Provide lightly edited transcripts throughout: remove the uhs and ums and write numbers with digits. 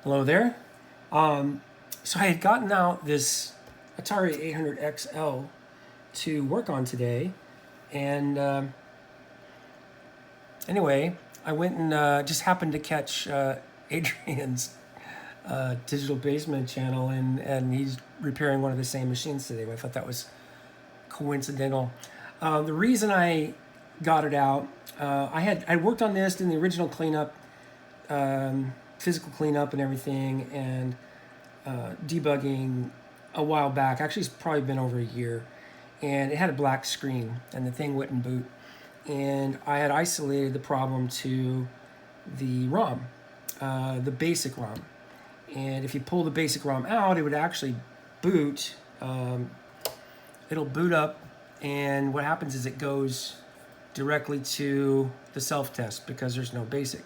Hello there. So I had gotten out this Atari 800XL to work on today, and anyway, I went and just happened to catch Adrian's Digital Basement channel, and he's repairing one of the same machines today. I thought that was coincidental. The reason I got it out, I worked on this in the original cleanup, physical cleanup and everything, and debugging a while back. Actually, it's probably been over a year, and it had a black screen, and the thing wouldn't boot. And I had isolated the problem to the ROM, the BASIC ROM. And if you pull the BASIC ROM out, it would actually boot. It'll boot up, and what happens is it goes directly to the self-test because there's no BASIC.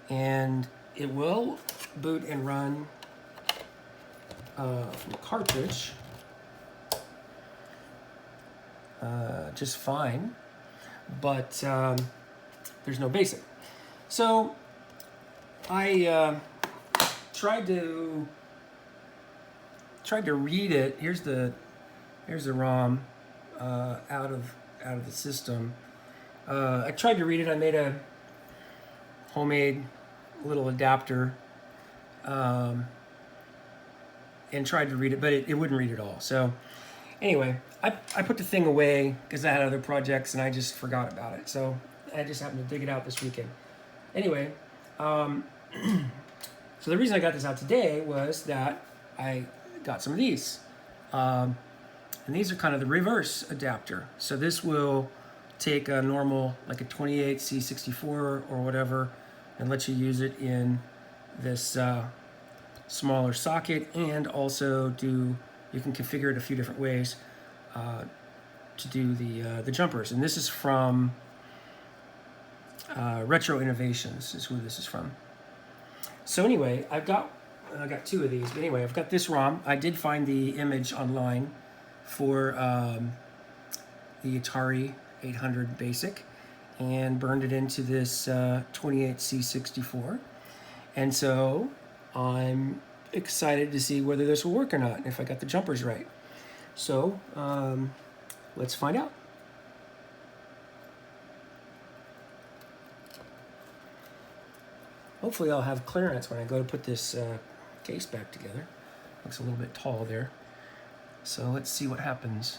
And it will boot and run from a cartridge just fine, but there's no BASIC. So I tried to read it. Here's the ROM out of the system. I tried to read it. I made a homemade little adapter and tried to read it, but it wouldn't read at all. So anyway, I put the thing away because I had other projects and I just forgot about it. So I just happened to dig it out this weekend. Anyway, so the reason I got this out today was that I got some of these. And these are kind of the reverse adapter. So this will take a normal, like a 28C64 or whatever, and let you use it in this smaller socket, and also you can configure it a few different ways to do the jumpers. And this is from Retro Innovations is who this is from. So anyway, I got two of these, but anyway, I've got this ROM. I did find the image online for the Atari 800 BASIC and burned it into this 28C64. And so I'm excited to see whether this will work or not, and if I got the jumpers right. So let's find out. Hopefully I'll have clearance when I go to put this case back together. Looks a little bit tall there. So let's see what happens.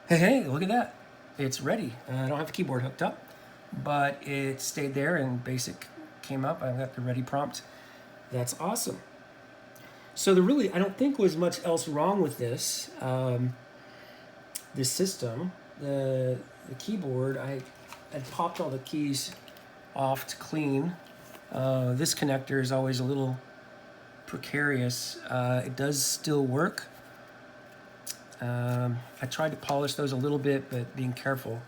Hey, look at that. It's ready. I don't have the keyboard hooked up, but it stayed there and BASIC came up. I've got the ready prompt. That's awesome. So I don't think was much else wrong with this system. The keyboard, I had popped all the keys off to clean. This connector is always a little precarious. It does still work. I tried to polish those a little bit, but being careful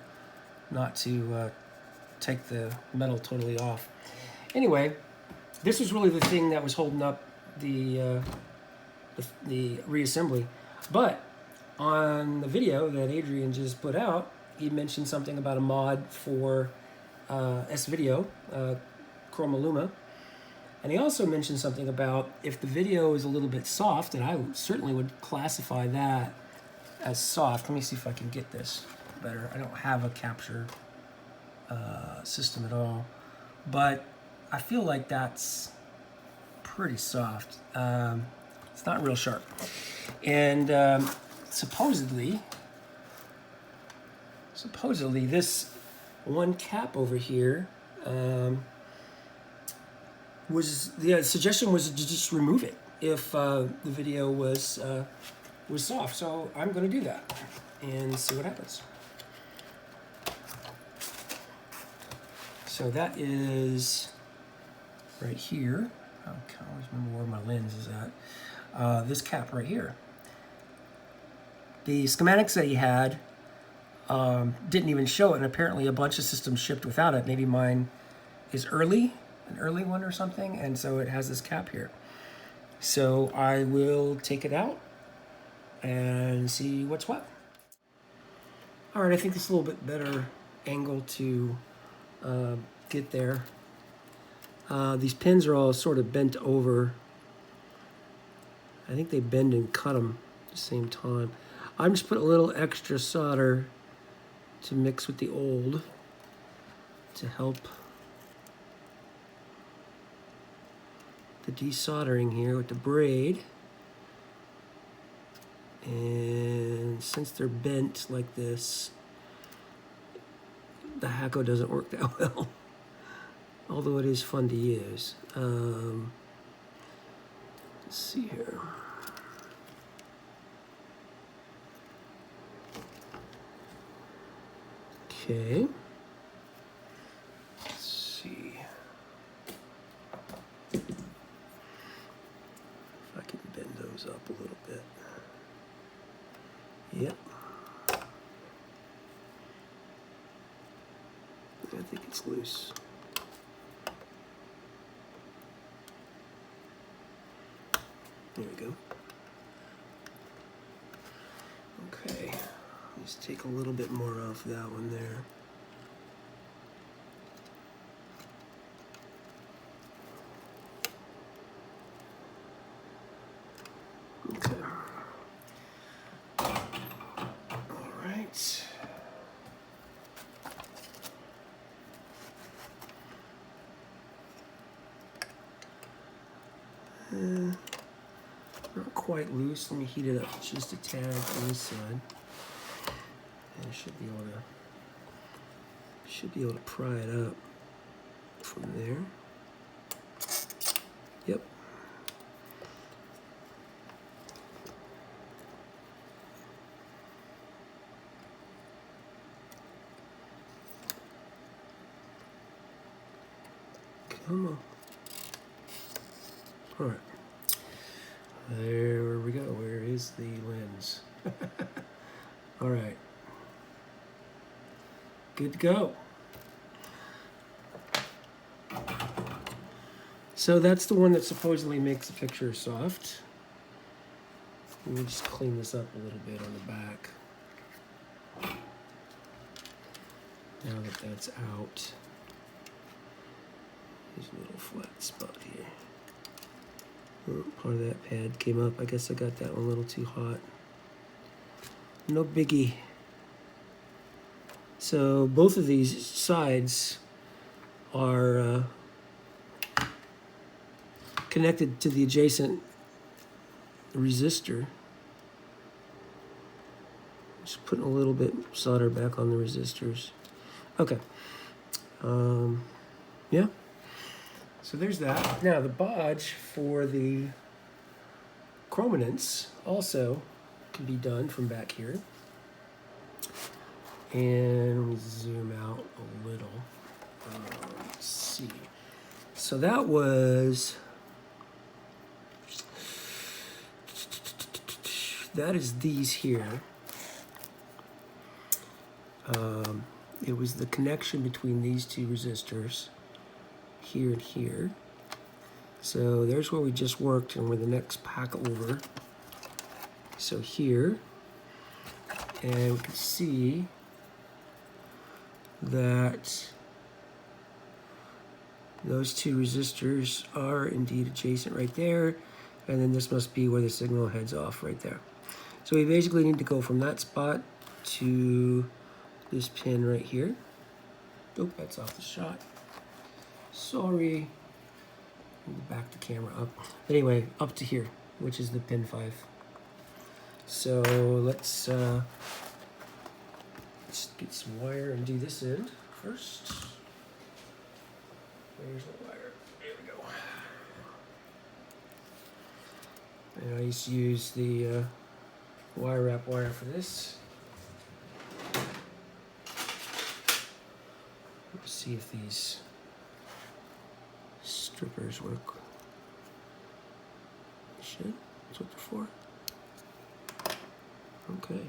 not to take the metal totally off. Anyway, this was really the thing that was holding up the reassembly. But on the video that Adrian just put out, he mentioned something about a mod for S-Video, Chroma Luma. And he also mentioned something about if the video is a little bit soft, and I certainly would classify that as soft. Let me see if I can get this better. I don't have a capture system at all, but I feel like that's pretty soft. It's not real sharp. And supposedly this one cap over here the suggestion was to just remove it if the video was soft. So I'm going to do that and see what happens. So that is right here. I can't always remember where my lens is at. This cap right here. The schematics that he had didn't even show it, and apparently a bunch of systems shipped without it. Maybe mine is an early one or something, and so it has this cap here. So I will take it out and see what's what. All right, I think this is a little bit better angle to get there. These pins are all sort of bent over. I think they bend and cut them at the same time. I'm just putting a little extra solder to mix with the old to help the desoldering here with the braid. And since they're bent like this, the Hakko doesn't work that well, although it is fun to use. Let's see here. Okay. Let's see if I can bend those up a little bit. Yep. I think it's loose. There we go. Okay. Just take a little bit more off that one there. Okay. All right. Not quite loose. Let me heat it up just a tad on this side. And I should be able to pry it up from there. Yep. Come on. All right. There we go. Where is the lens? All right. Good to go. So that's the one that supposedly makes the picture soft. Let me just clean this up a little bit on the back. Now that that's out. There's a little flat spot here. Oh, part of that pad came up. I guess I got that one a little too hot. No biggie. So both of these sides are connected to the adjacent resistor. Just putting a little bit solder back on the resistors. Okay. Yeah. So there's that. Now the bodge for the chrominance also can be done from back here. And let me zoom out a little. Let's see. So that was, that is these here. It was the connection between these two resistors, here and here. So there's where we just worked and where the next pack over. So here, and we can see that those two resistors are indeed adjacent right there, and then this must be where the signal heads off right there. So we basically need to go from that spot to this pin right here. Oh, that's off the shot. Sorry. Back the camera up. Anyway, up to here, which is the pin 5. So let's get some wire and do this end first. There's the wire. There we go. And I used to use the wire wrap wire for this. Let's see if these strippers work. Should. That's what they're for. Okay.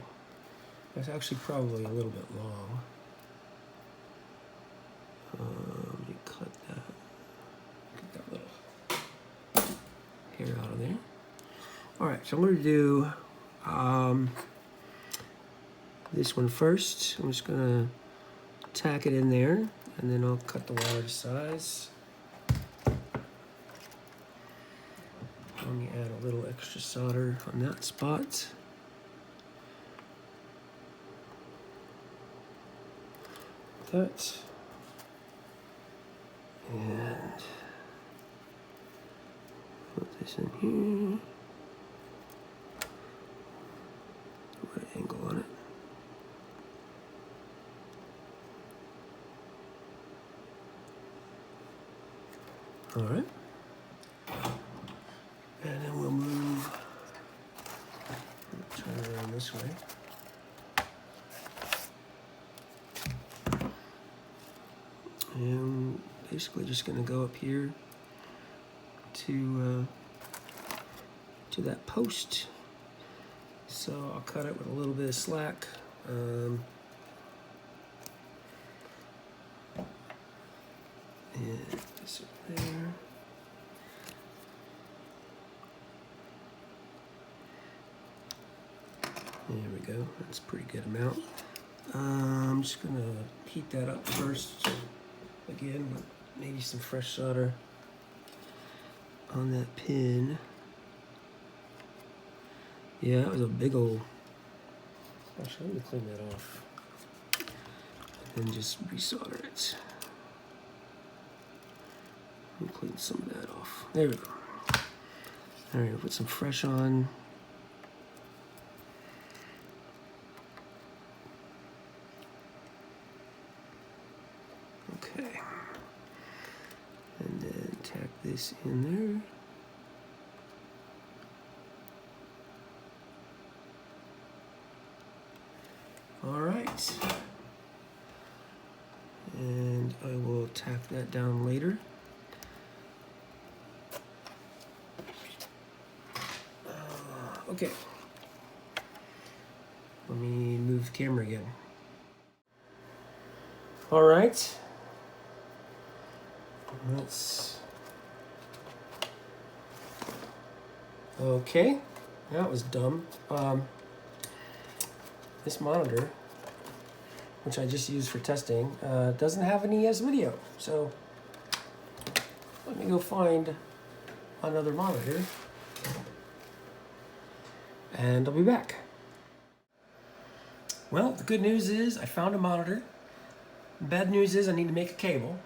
That's actually probably a little bit long. Let me cut that. Get that little hair out of there. All right, so I'm going to do this one first. I'm just going to tack it in there and then I'll cut the wire to size. Let me add a little extra solder on that spot. That. And put this in here. Right angle on it. All right. And then we'll move, turn it around this way. And basically just gonna go up here to that post. So I'll cut it with a little bit of slack. And this right there. There we go, that's a pretty good amount. I'm just gonna heat that up first, again, with maybe some fresh solder on that pin. Yeah, that was a big old, actually let me clean that off. And then just resolder it. Let me clean some of that off. There we go. All right, put some fresh on. Okay. And then tack this in there. All right. And I will tack that down later. Okay. Let me move the camera again. All right. Let's. Okay. That was dumb. This monitor, which I just used for testing, doesn't have any video. So let me go find another monitor. And I'll be back. Well, the good news is I found a monitor. The bad news is I need to make a cable.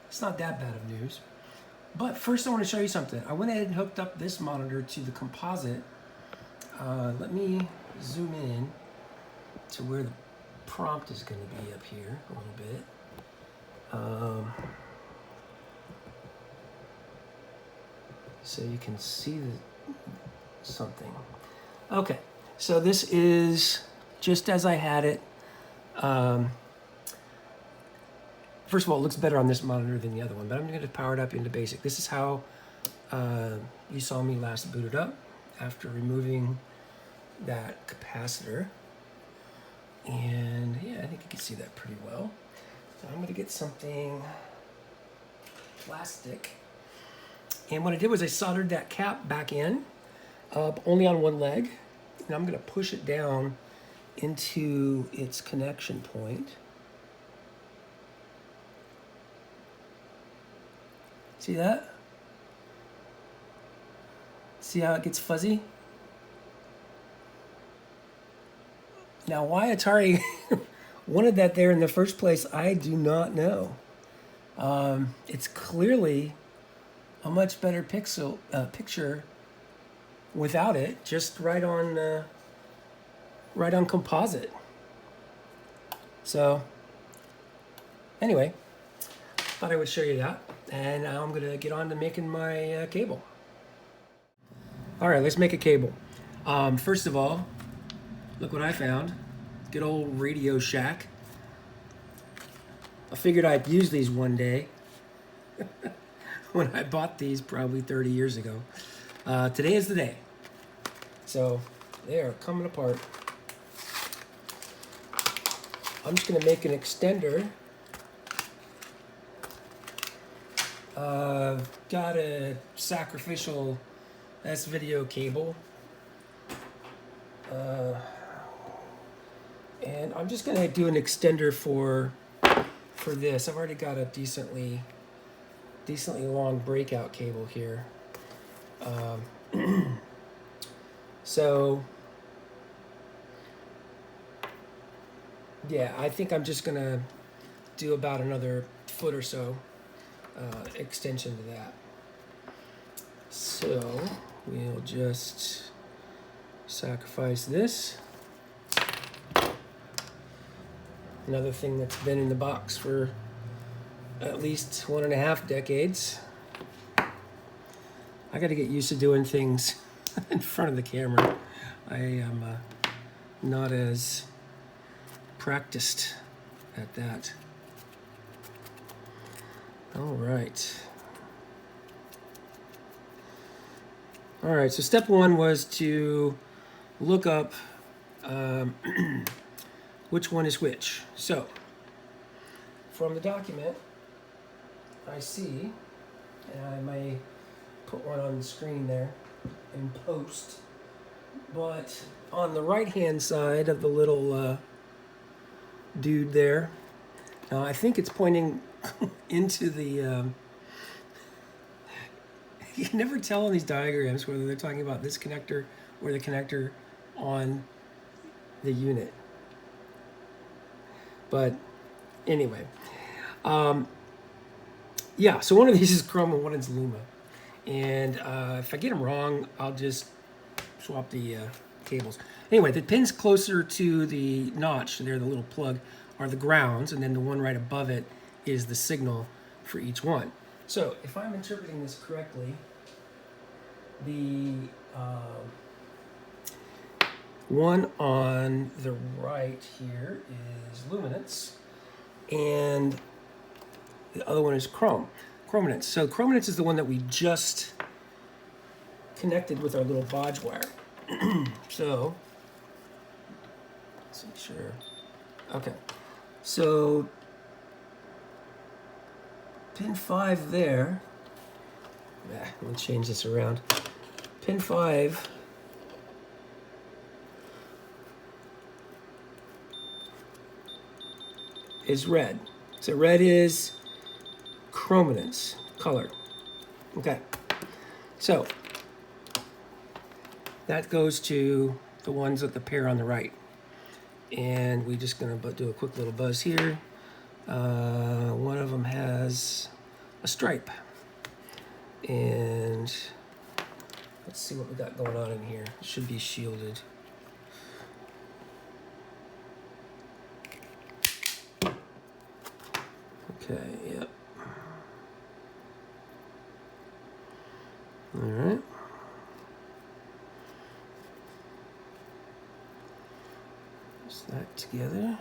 It's not that bad of news. But first I want to show you something. I went ahead and hooked up this monitor to the composite. Let me zoom in to where the prompt is going to be up here a little bit. So you can see something. Okay, so this is just as I had it. First of all, it looks better on this monitor than the other one, but I'm going to power it up into BASIC. This is how you saw me last boot it up after removing that capacitor. And yeah, I think you can see that pretty well. So I'm going to get something plastic. And what I did was I soldered that cap back in, only on one leg. And I'm going to push it down into its connection point. See that? See how it gets fuzzy? Now, why Atari wanted that there in the first place, I do not know. It's clearly a much better picture without it, just right on composite. So, anyway, thought I would show you that. And now I'm gonna get on to making my cable. All right, let's make a cable. First of all, look what I found. Good old Radio Shack. I figured I'd use these one day when I bought these probably 30 years ago. Today is the day. So they are coming apart. I'm just gonna make an extender. Got a sacrificial S-video cable. And I'm just gonna do an extender for for this, I've already got a decently long breakout cable here. So yeah, I think I'm just gonna do about another foot or so extension to that. So we'll just sacrifice this. Another thing that's been in the box for at least 1.5 decades. I got to get used to doing things in front of the camera. I am not as practiced at that. All right. All right, so step one was to look up which one is which. So from the document, I see, and I may put one on the screen there in post, but on the right-hand side of the little dude there, I think it's pointing into the, you can never tell on these diagrams whether they're talking about this connector or the connector on the unit. But anyway, yeah, so one of these is chrome and one is luma. And if I get them wrong, I'll just swap the cables. Anyway, the pins closer to the notch, there, the little plug, are the grounds, and then the one right above it is the signal for each one. So if I'm interpreting this correctly, the one on the right here is luminance, and the other one is chrominance. So chrominance is the one that we just connected with our little bodge wire. So let's make sure. Okay, so pin 5 there. Let me change this around. Pin 5 is red. So red is chrominance color. Okay, so that goes to the ones with the pair on the right. And we're just gonna do a quick little buzz here. One of them has a stripe. And let's see what we got going on in here. It should be shielded. Okay, yep. All right. Put that together.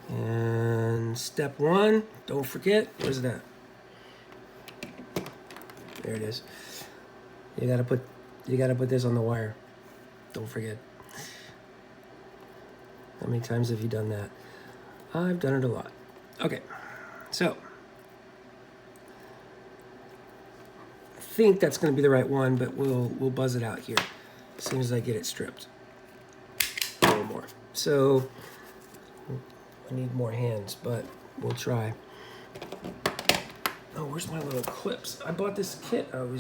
And step 1, don't forget, where's that? There it is. You gotta put this on the wire. Don't forget. How many times have you done that? I've done it a lot. Okay, so I think that's going to be the right one, but we'll buzz it out here as soon as I get it stripped. A little more. So I need more hands, but we'll try. Oh, where's my little clips? I bought this kit. I've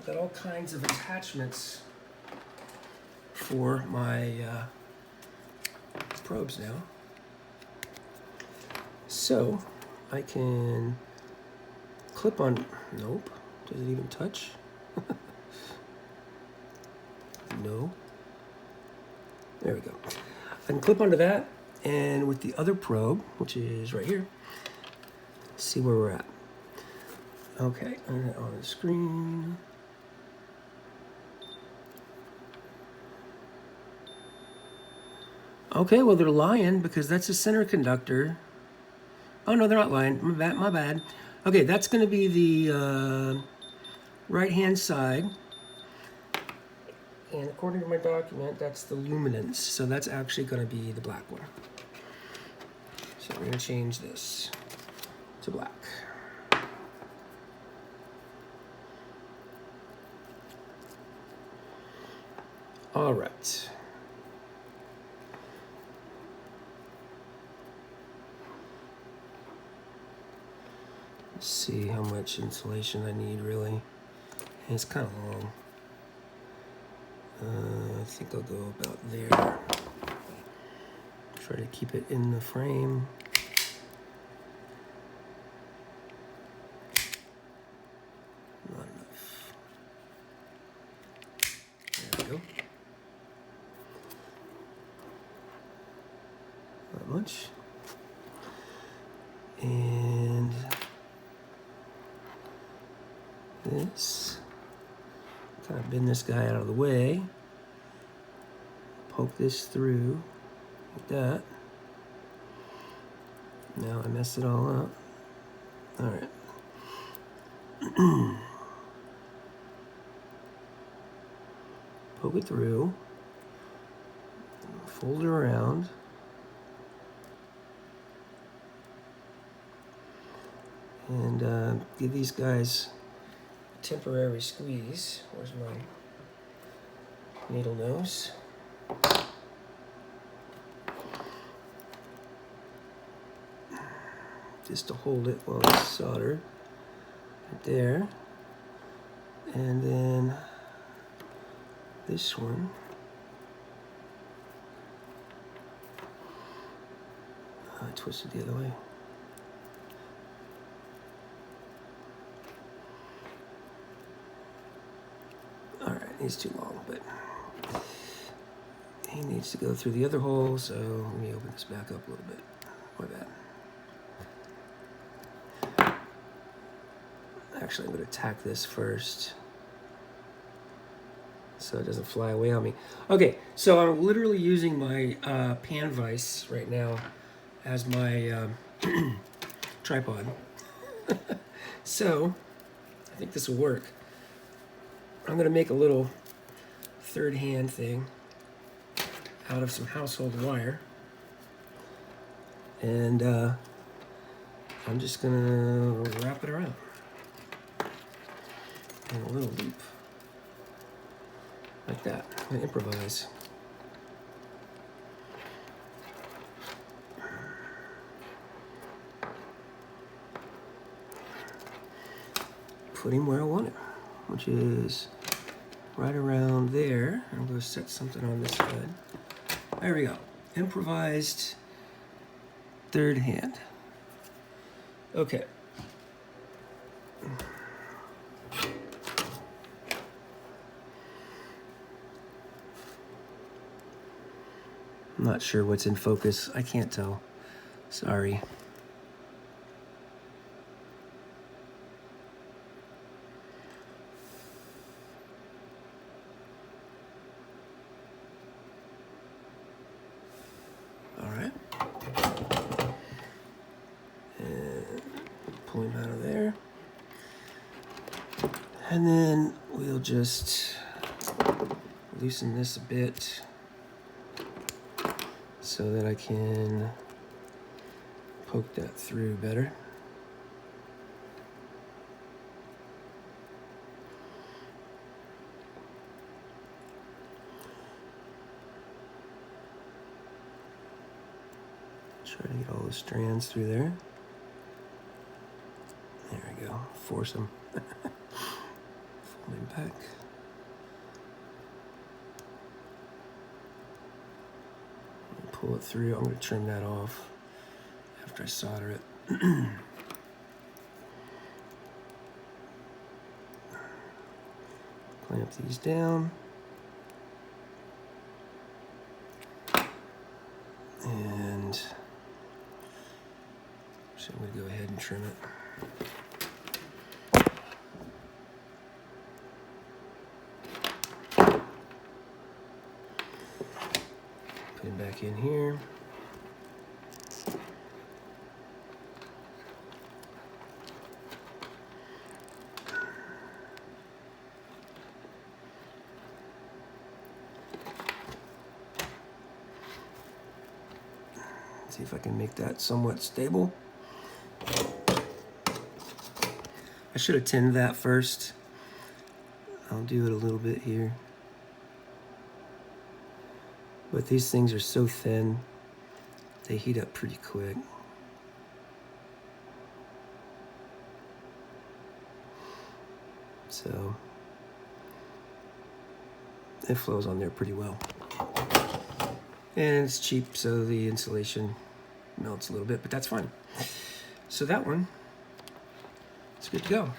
got all kinds of attachments for my probes now. So I can clip on, nope, does it even touch? No. There we go. I can clip onto that, and with the other probe, which is right here, see where we're at. Okay, on the screen. Okay, well, they're lying because that's a center conductor. Oh, no, they're not lying. My bad. Okay, that's going to be the right-hand side. And according to my document, that's the luminance. So that's actually going to be the black one. So we're going to change this to black. All right. see how much insulation I need really. And it's kind of long. I think I'll go about there. Try to keep it in the frame. Not enough. There we go. Not much. And this, kind of bend this guy out of the way. Poke this through like that. Now I messed it all up. All right. Poke it through. Fold it around. And give these guys a temporary squeeze. Where's my needle nose? Just to hold it while it's soldered. Right there. And then this one. I twisted the other way. He's too long, but he needs to go through the other hole, so let me open this back up a little bit. My bad. Actually, I'm going to tack this first so it doesn't fly away on me. Okay, so I'm literally using my pan vise right now as my tripod. So I think this will work. I'm going to make a little third hand thing out of some household wire. And I'm just going to wrap it around in a little loop. Like that. I'm going to improvise. Put him where I want it, which is right around there. I'm going to set something on this side. There we go. Improvised third hand. Okay. I'm not sure what's in focus. I can't tell. Sorry. Pull him out of there. And then we'll just loosen this a bit so that I can poke that through better. Try to get all the strands through there. There we go. Force them. Fold him back. Pull it through. I'm going to trim that off after I solder it. Clamp these down. And so I'm going to go ahead and trim it. Put it back in here. See if I can make that somewhat stable. I should have tinned that first. I'll do it a little bit here. But these things are so thin, they heat up pretty quick. So it flows on there pretty well. And it's cheap, so the insulation melts a little bit, but that's fine. So that one, it's good to go.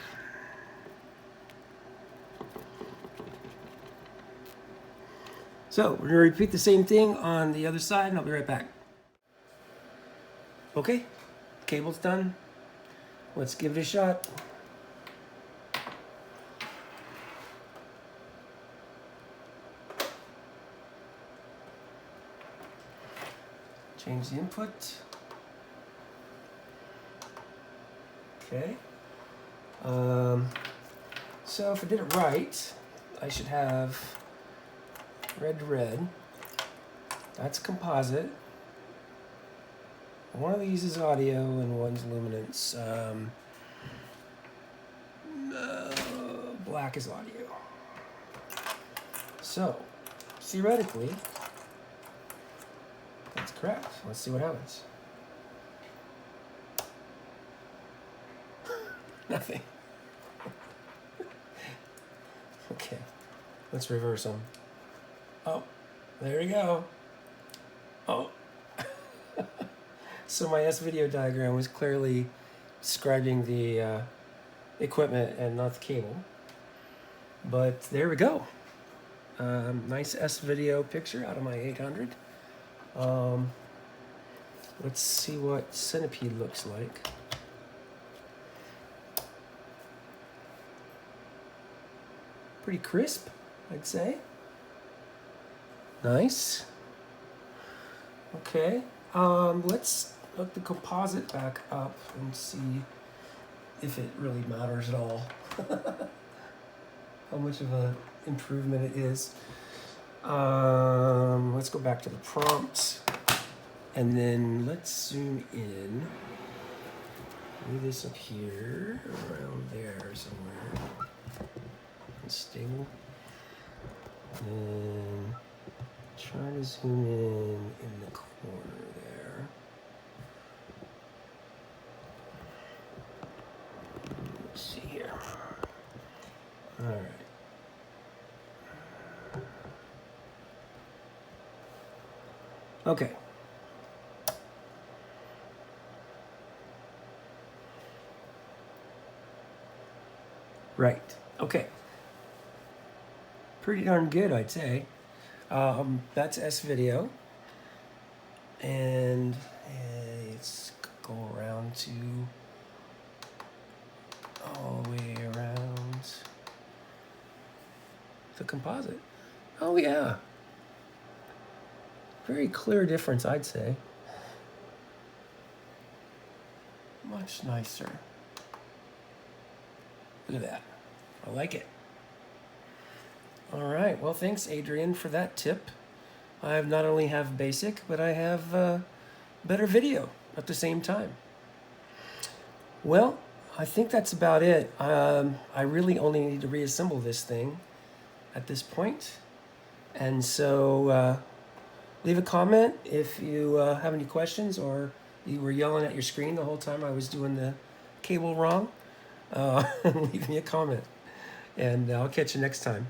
So we're gonna repeat the same thing on the other side, and I'll be right back. Okay, cable's done. Let's give it a shot. Change the input. Okay. So if I did it right, I should have red to red. That's composite. One of these is audio and one's luminance. Black is audio. So, theoretically, that's correct. Let's see what happens. Nothing. Okay, let's reverse them. Oh, there we go. Oh. So my S-video diagram was clearly describing the equipment and not the cable. But there we go. Nice S-video picture out of my 800. Let's see what Centipede looks like. Pretty crisp, I'd say. Nice. Okay. Let's hook the composite back up and see if it really matters at all. How much of an improvement it is. Let's go back to the prompt, and then let's zoom in. Move this up here, around there somewhere. Stable. And try to zoom in the corner there. Let's see here. All right. Okay. Right. Okay. Pretty darn good, I'd say. That's S-video. And let's go around to all the way around the composite. Oh yeah. Very clear difference, I'd say. Much nicer. Look at that. I like it. All right. Well, thanks, Adrian, for that tip. I not only have BASIC, but I have better video at the same time. Well, I think that's about it. I really only need to reassemble this thing at this point. And so leave a comment if you have any questions, or you were yelling at your screen the whole time I was doing the cable wrong. Leave me a comment, and I'll catch you next time.